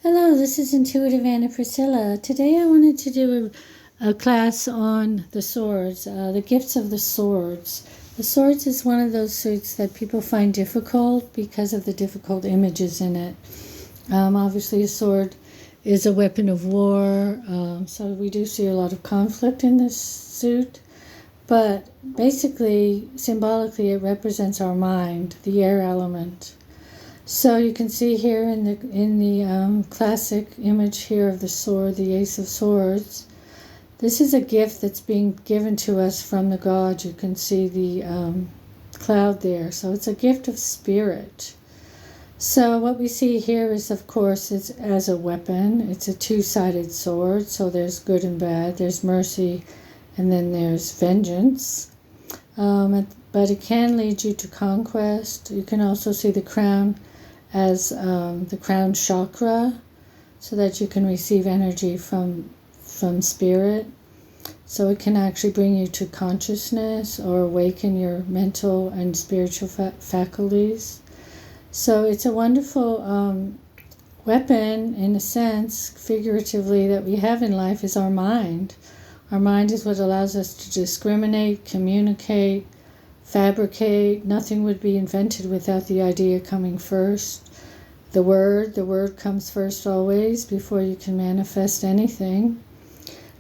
Hello, this is Intuitive Anna Priscilla. Today I wanted to do a class on the swords, the gifts of the swords. The swords is one of those suits that people find difficult because of the difficult images in it. Obviously a sword is a weapon of war, so we do see a lot of conflict in this suit. But basically, symbolically, it represents our mind, the air element. So you can see here in the classic image here of the sword, the Ace of Swords. This is a gift that's being given to us from the God. You can see the cloud there. So it's a gift of spirit. So what we see here is, of course, it's as a weapon. It's a two-sided sword. So there's good and bad. There's mercy, and then there's vengeance. But it can lead you to conquest. You can also see the crown as the crown chakra, so that you can receive energy from spirit. So it can actually bring you to consciousness or awaken your mental and spiritual faculties. So it's a wonderful weapon, in a sense, figuratively, that we have in life is our mind. Our mind is what allows us to discriminate, communicate, fabricate. Nothing would be invented without the idea coming first. The word comes first always before you can manifest anything.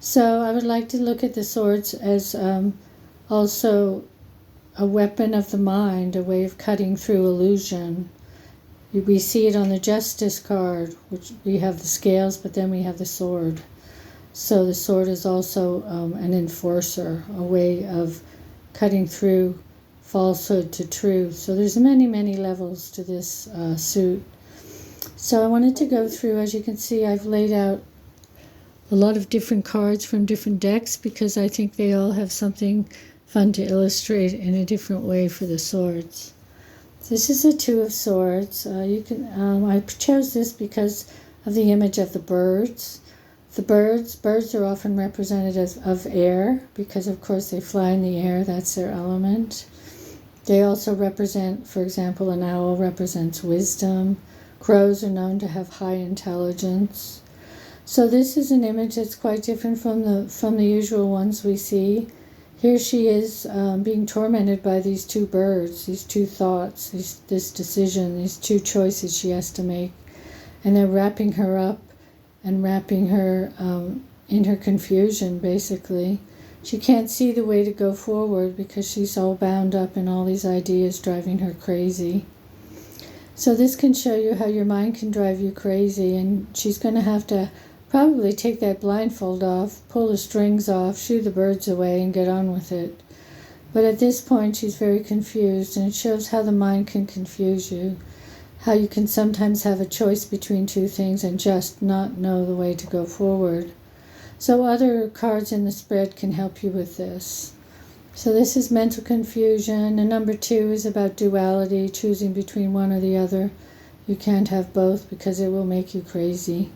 So I would like to look at the swords as also a weapon of the mind, a way of cutting through illusion. We see it on the Justice card, which we have the scales, but then we have the sword. So the sword is also an enforcer, a way of cutting through falsehood to truth. So there's many levels to this suit. So I wanted to go through, as you can see, I've laid out a lot of different cards from different decks because I think they all have something fun to illustrate in a different way for the swords. This is a Two of Swords. I chose this because of the image of the birds. The birds are often represented as of air because, of course, they fly in the air. That's their element. They also represent, for example, an owl represents wisdom. Crows are known to have high intelligence. So this is an image that's quite different from the usual ones we see. Here she is being tormented by these two birds, these two thoughts, this decision, these two choices she has to make. And they're wrapping her up and wrapping her in her confusion, basically. She can't see the way to go forward because she's all bound up in all these ideas driving her crazy. So this can show you how your mind can drive you crazy, and she's going to have to probably take that blindfold off, pull the strings off, shoo the birds away, and get on with it. But at this point, she's very confused, and it shows how the mind can confuse you, how you can sometimes have a choice between two things and just not know the way to go forward. So other cards in the spread can help you with this. So this is mental confusion, and number 2 is about duality, choosing between one or the other. You can't have both because it will make you crazy.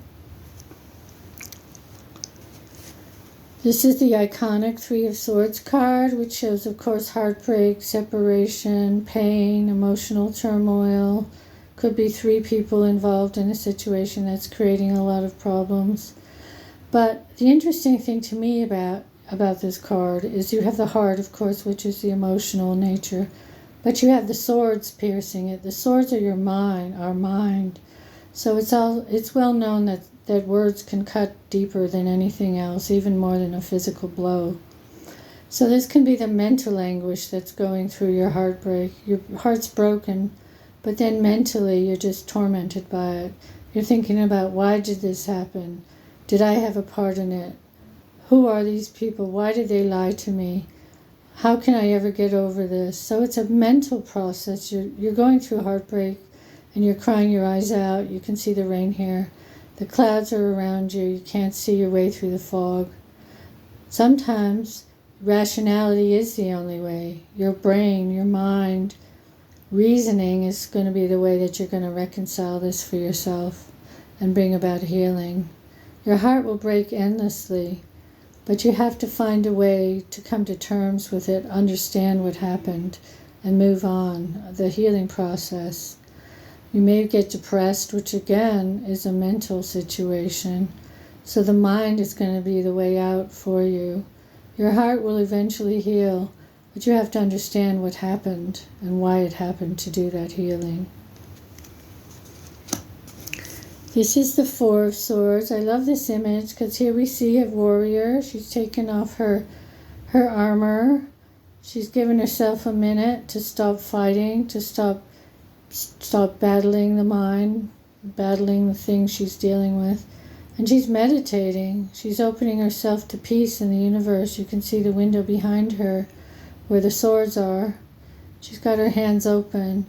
This is the iconic Three of Swords card, which shows, of course, heartbreak, separation, pain, emotional turmoil. Could be 3 people involved in a situation that's creating a lot of problems. But the interesting thing to me about this card is you have the heart, of course, which is the emotional nature, but you have the swords piercing it. The swords are your mind, our mind. So it's well known that words can cut deeper than anything else, even more than a physical blow. So this can be the mental anguish that's going through your heartbreak. Your heart's broken, but then mentally you're just tormented by it. You're thinking about, why did this happen? Did I have a part in it? Who are these people? Why did they lie to me? How can I ever get over this? So it's a mental process. You're going through heartbreak and you're crying your eyes out. You can see the rain here. The clouds are around you. You can't see your way through the fog. Sometimes rationality is the only way. Your brain, your mind, reasoning is going to be the way that you're going to reconcile this for yourself and bring about healing. Your heart will break endlessly, but you have to find a way to come to terms with it, understand what happened, and move on, the healing process. You may get depressed, which again is a mental situation. So the mind is going to be the way out for you. Your heart will eventually heal, but you have to understand what happened and why it happened to do that healing. This is the Four of Swords. I love this image because here we see a warrior. She's taken off her armor. She's given herself a minute to stop fighting, to stop battling the mind, battling the things she's dealing with. And she's meditating. She's opening herself to peace in the universe. You can see the window behind her where the swords are. She's got her hands open.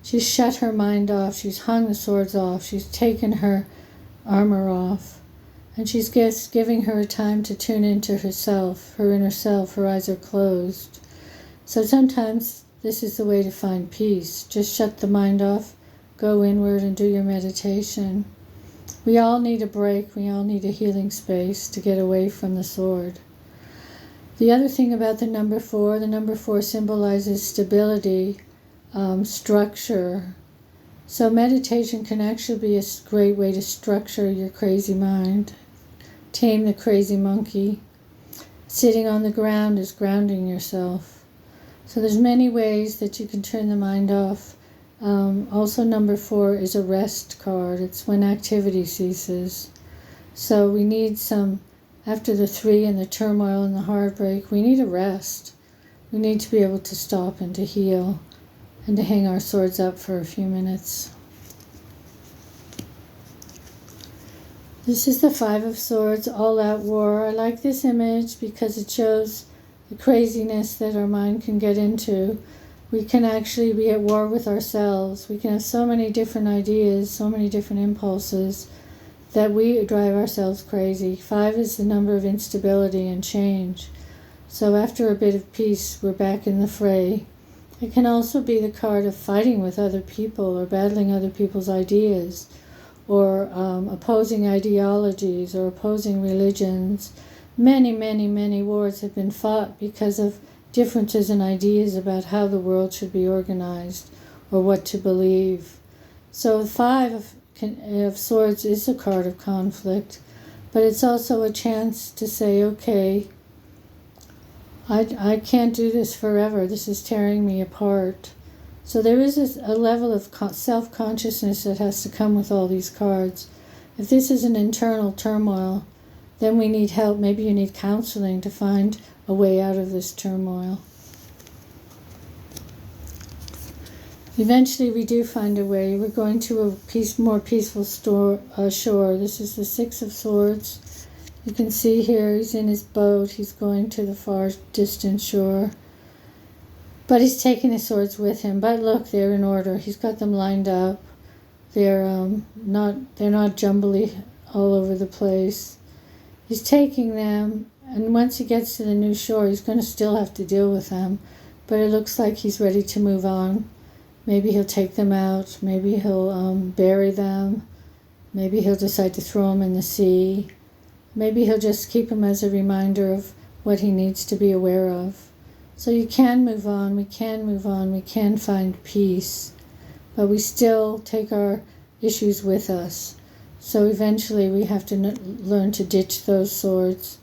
She's shut her mind off. She's hung the swords off. She's taken her armor off. And she's just giving her time to tune into herself, her inner self. Her eyes are closed. So sometimes this is the way to find peace. Just shut the mind off, go inward and do your meditation. We all need a break. We all need a healing space to get away from the sword. The other thing about the number 4 symbolizes stability, structure. So meditation can actually be a great way to structure your crazy mind, tame the crazy monkey. Sitting on the ground is grounding yourself. So there's many ways that you can turn the mind off. Also number 4 is a rest card. It's when activity ceases. So we need after the 3 and the turmoil and the heartbreak, we need a rest. We need to be able to stop and to heal and to hang our swords up for a few minutes. This is the 5 of Swords, all-out war. I like this image because it shows the craziness that our mind can get into. We can actually be at war with ourselves. We can have so many different ideas, so many different impulses that we drive ourselves crazy. 5 is the number of instability and change. So after a bit of peace, we're back in the fray. It can also be the card of fighting with other people or battling other people's ideas or opposing ideologies or opposing religions. Many, many, many wars have been fought because of differences in ideas about how the world should be organized or what to believe. So 5 of Swords is a card of conflict, but it's also a chance to say, okay, I can't do this forever. This is tearing me apart. So there is a level of self-consciousness that has to come with all these cards. If this is an internal turmoil, then we need help. Maybe you need counseling to find a way out of this turmoil. Eventually we do find a way. We're going to a more peaceful shore. This is the 6 of Swords. You can see here he's in his boat. He's going to the far distant shore. But he's taking his swords with him. But look, they're in order. He's got them lined up. They're not jumbly all over the place. He's taking them, and once he gets to the new shore, he's going to still have to deal with them. But it looks like he's ready to move on. Maybe he'll take them out. Maybe he'll bury them. Maybe he'll decide to throw them in the sea. Maybe he'll just keep them as a reminder of what he needs to be aware of. So you can move on. We can move on. We can find peace. But we still take our issues with us. So eventually we have to learn to ditch those swords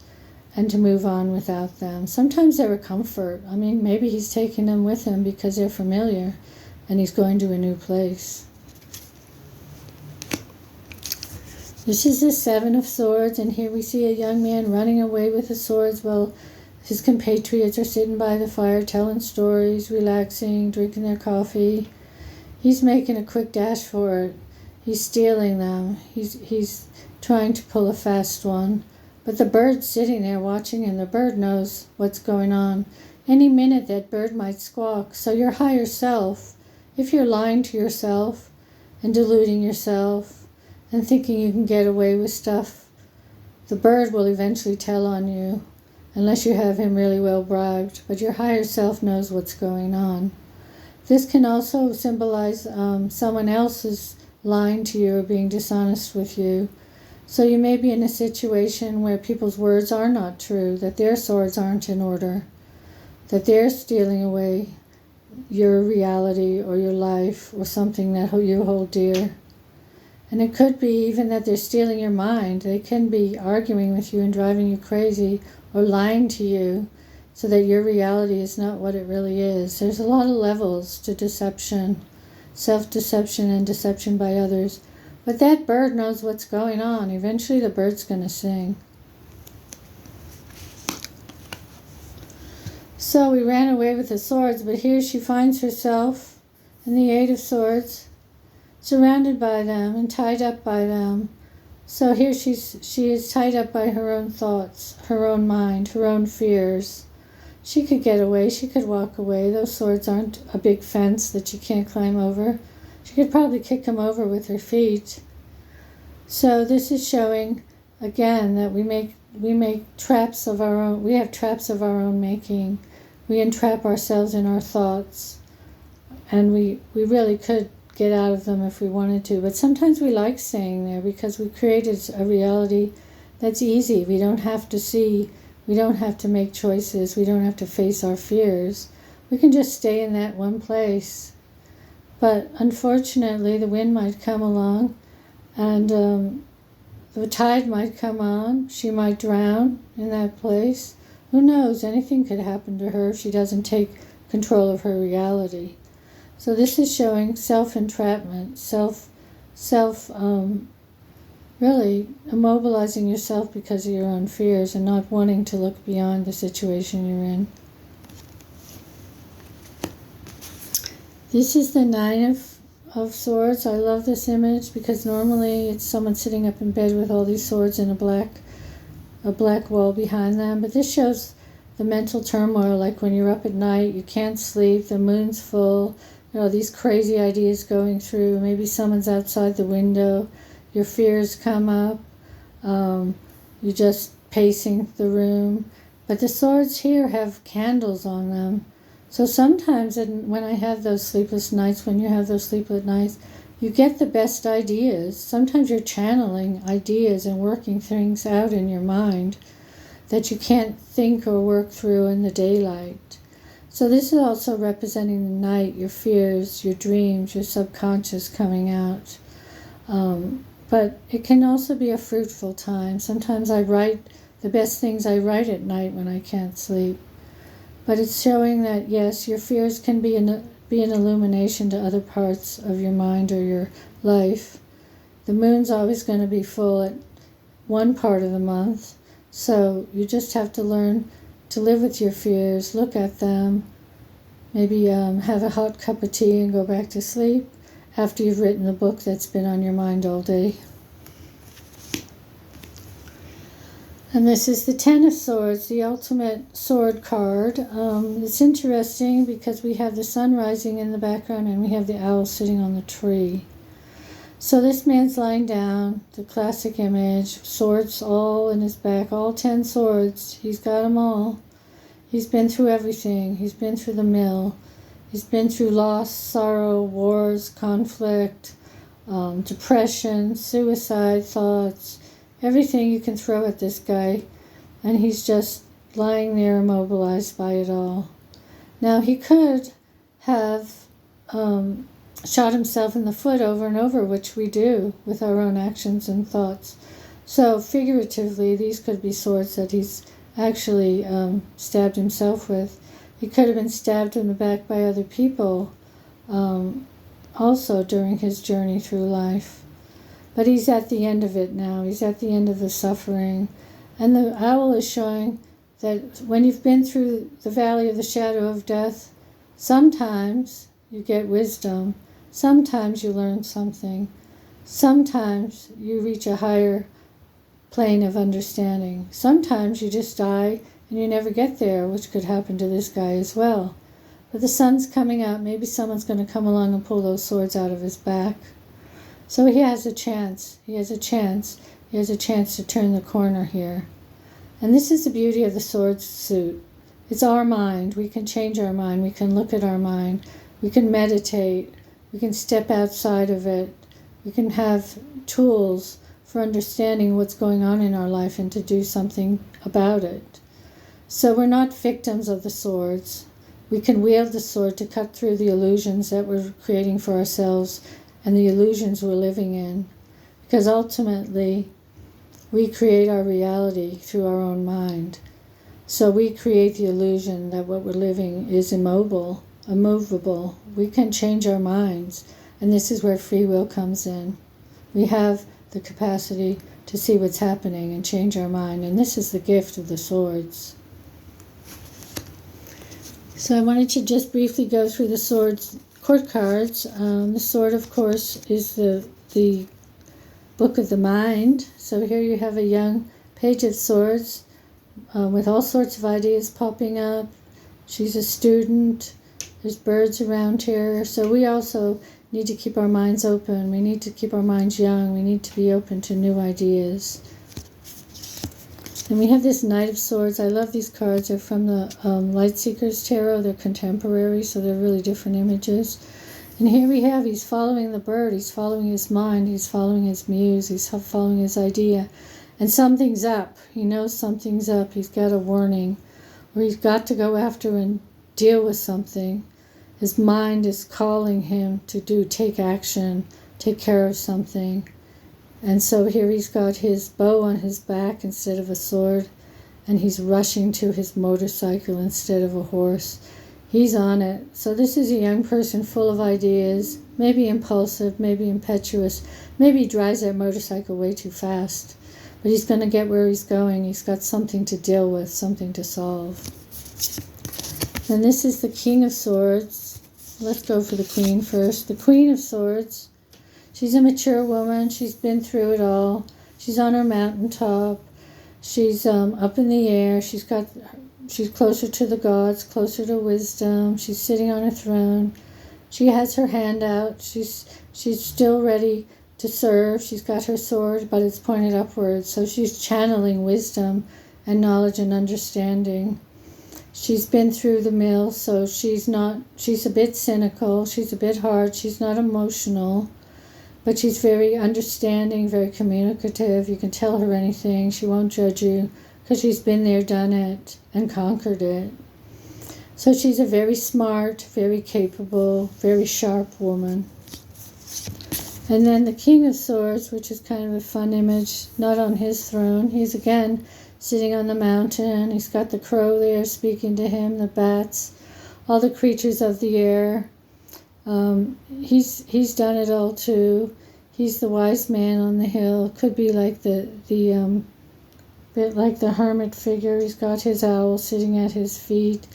and to move on without them. Sometimes they're a comfort. I mean, maybe he's taking them with him because they're familiar and he's going to a new place. This is the 7 of Swords, and here we see a young man running away with the swords while his compatriots are sitting by the fire telling stories, relaxing, drinking their coffee. He's making a quick dash for it. He's stealing them. He's trying to pull a fast one. But the bird's sitting there watching him. The bird knows what's going on. Any minute that bird might squawk. So your higher self, if you're lying to yourself and deluding yourself and thinking you can get away with stuff, the bird will eventually tell on you unless you have him really well bribed. But your higher self knows what's going on. This can also symbolize someone else's lying to you or being dishonest with you. So you may be in a situation where people's words are not true, that their swords aren't in order, that they're stealing away your reality or your life or something that you hold dear. And it could be even that they're stealing your mind. They can be arguing with you and driving you crazy or lying to you so that your reality is not what it really is. There's a lot of levels to deception, self-deception and deception by others. But that bird knows what's going on. Eventually the bird's going to sing. So we ran away with the swords, but here she finds herself in the Eight of Swords, surrounded by them and tied up by them. So here she is tied up by her own thoughts, her own mind, her own fears. She could get away, she could walk away. Those swords aren't a big fence that she can't climb over. She could probably kick them over with her feet. So this is showing again that we make traps of our own. We have traps of our own making. We entrap ourselves in our thoughts, and we really could get out of them if we wanted to. But sometimes we like staying there because we created a reality that's easy. We don't have to see. We don't have to make choices. We don't have to face our fears. We can just stay in that one place. But unfortunately, the wind might come along, and the tide might come on. She might drown in that place. Who knows? Anything could happen to her if she doesn't take control of her reality. So this is showing self-entrapment, really immobilizing yourself because of your own fears and not wanting to look beyond the situation you're in. This is the Nine of Swords. I love this image because normally it's someone sitting up in bed with all these swords and a black wall behind them. But this shows the mental turmoil, like when you're up at night, you can't sleep, the moon's full, these crazy ideas going through. Maybe someone's outside the window. Your fears come up. You're just pacing the room. But the swords here have candles on them. So sometimes when I have those sleepless nights, when you have those sleepless nights, you get the best ideas. Sometimes you're channeling ideas and working things out in your mind that you can't think or work through in the daylight. So this is also representing the night, your fears, your dreams, your subconscious coming out. But it can also be a fruitful time. Sometimes I write the best things I write at night when I can't sleep. But it's showing that, yes, your fears can be an illumination to other parts of your mind or your life. The moon's always going to be full at one part of the month. So you just have to learn to live with your fears, look at them, maybe have a hot cup of tea and go back to sleep after you've written the book that's been on your mind all day. And this is the Ten of Swords, the ultimate sword card. It's interesting because we have the sun rising in the background and we have the owl sitting on the tree. So this man's lying down, the classic image, swords all in his back, all 10 swords. He's got them all. He's been through everything. He's been through the mill. He's been through loss, sorrow, wars, conflict, depression, suicide thoughts, everything you can throw at this guy, and he's just lying there immobilized by it all. Now, he could have shot himself in the foot over and over, which we do with our own actions and thoughts. So, figuratively, these could be swords that he's actually stabbed himself with. He could have been stabbed in the back by other people also during his journey through life. But he's at the end of it now. He's at the end of the suffering. And the owl is showing that when you've been through the valley of the shadow of death, sometimes you get wisdom. Sometimes you learn something. Sometimes you reach a higher plane of understanding. Sometimes you just die and you never get there, which could happen to this guy as well. But the sun's coming out. Maybe someone's going to come along and pull those swords out of his back. So he has a chance. He has a chance. He has a chance to turn the corner here. And this is the beauty of the sword suit. It's our mind. We can change our mind. We can look at our mind. We can meditate. We can step outside of it. We can have tools for understanding what's going on in our life and to do something about it. So we're not victims of the swords. we can wield the sword to cut through the illusions that we're creating for ourselves and the illusions we're living in. Because ultimately, we create our reality through our own mind. So we create the illusion that what we're living is immovable. We can change our minds, and this is where free will comes in. We have the capacity to see what's happening and change our mind, and this is the gift of the swords. So I wanted to just briefly go through the swords court cards. The sword, of course, is the book of the mind. So here you have a young page of swords with all sorts of ideas popping up. She's a student. There's birds around here. So we also need to keep our minds open. We need to keep our minds young. We need to be open to new ideas. And we have this Knight of Swords. I love these cards. They're from the Lightseekers Tarot. They're contemporary, so they're really different images. And here we have, he's following the bird. He's following his mind. He's following his muse. He's following his idea. And something's up. He knows something's up. He's got a warning. Or he's got to go after and deal with something. His mind is calling him to take action, take care of something. And so here he's got his bow on his back instead of a sword, and he's rushing to his motorcycle instead of a horse. He's on it. So this is a young person full of ideas, maybe impulsive, maybe impetuous, maybe he drives that motorcycle way too fast. But he's going to get where he's going. He's got something to deal with, something to solve. And this is the King of Swords. Let's go for the Queen first. The Queen of Swords. She's a mature woman. She's been through it all. She's on her mountaintop. She's up in the air. She's closer to the gods, closer to wisdom. She's sitting on a throne. She has her hand out. She's still ready to serve. She's got her sword, but it's pointed upwards. So she's channeling wisdom and knowledge and understanding. She's been through the mill, so she's a bit cynical. She's a bit hard. She's not emotional. But she's very understanding, very communicative. You can tell her anything. She won't judge you because she's been there, done it, and conquered it. So she's a very smart, very capable, very sharp woman. And then the King of Swords, which is kind of a fun image, not on his throne. He's again sitting on the mountain. He's got the crow there speaking to him, the bats, all the creatures of the air. He's done it all too. He's the wise man on the hill. Could be like the bit like the hermit figure. He's got his owl sitting at his feet.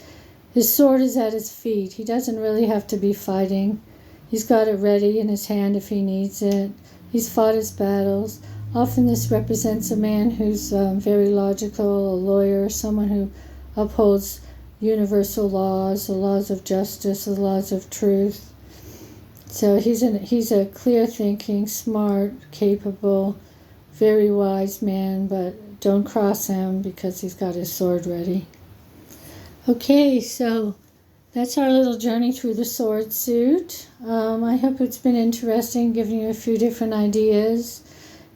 His sword is at his feet. He doesn't really have to be fighting. He's got it ready in his hand if he needs it. He's fought his battles. Often this represents a man who's very logical, a lawyer, someone who upholds universal laws, the laws of justice, the laws of truth. So he's a clear-thinking, smart, capable, very wise man, but don't cross him because he's got his sword ready. Okay, so that's our little journey through the sword suit. I hope it's been interesting, giving you a few different ideas.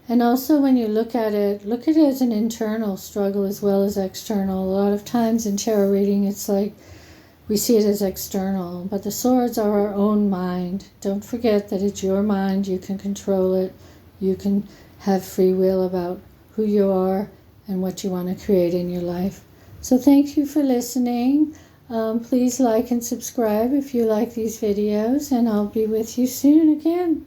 And also when you look at it as an internal struggle as well as external. A lot of times in tarot reading, it's like we see it as external, but the swords are our own mind. Don't forget that it's your mind. You can control it. You can have free will about who you are and what you want to create in your life. So thank you for listening. Please like and subscribe if you like these videos, and I'll be with you soon again.